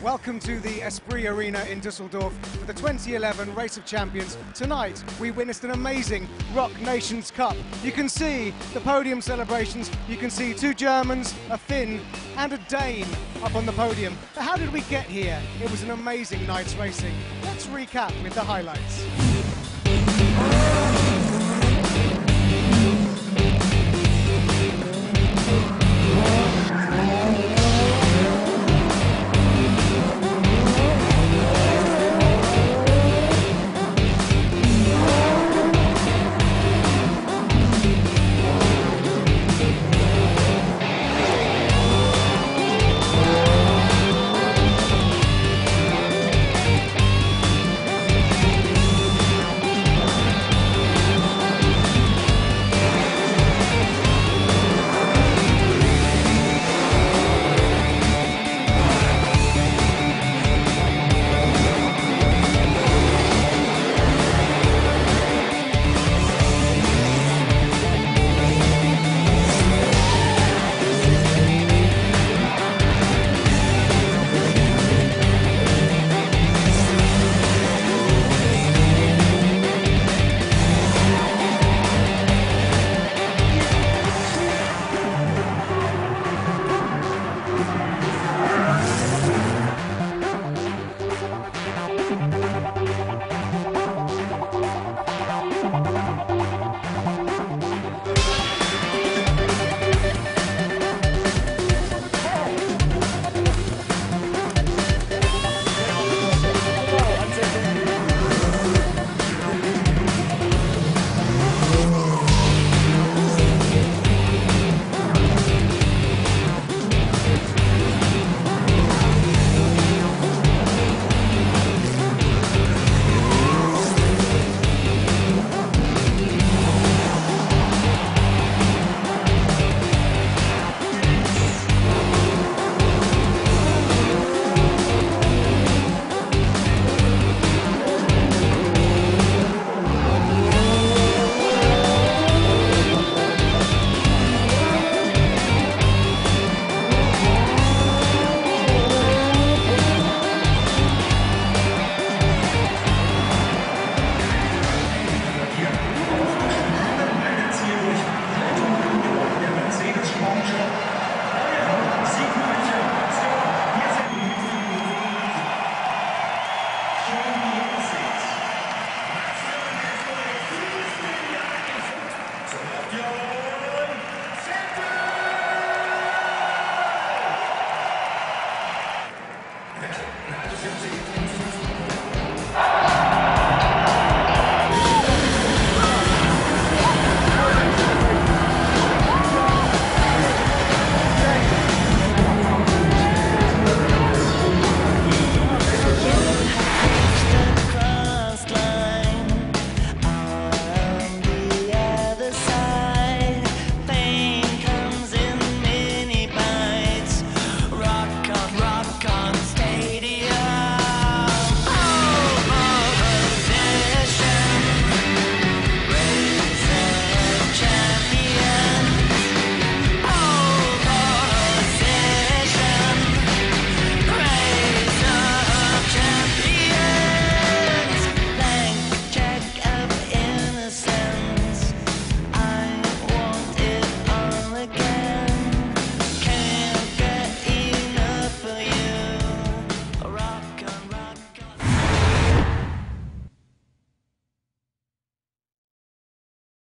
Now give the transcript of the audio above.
Welcome to the Esprit Arena in Dusseldorf for the 2011 Race of Champions. Tonight, we witnessed an amazing Rock Nations Cup. You can see the podium celebrations. You can see two Germans, a Finn, and a Dane up on the podium. But how did we get here? It was an amazing night's racing. Let's recap with the highlights.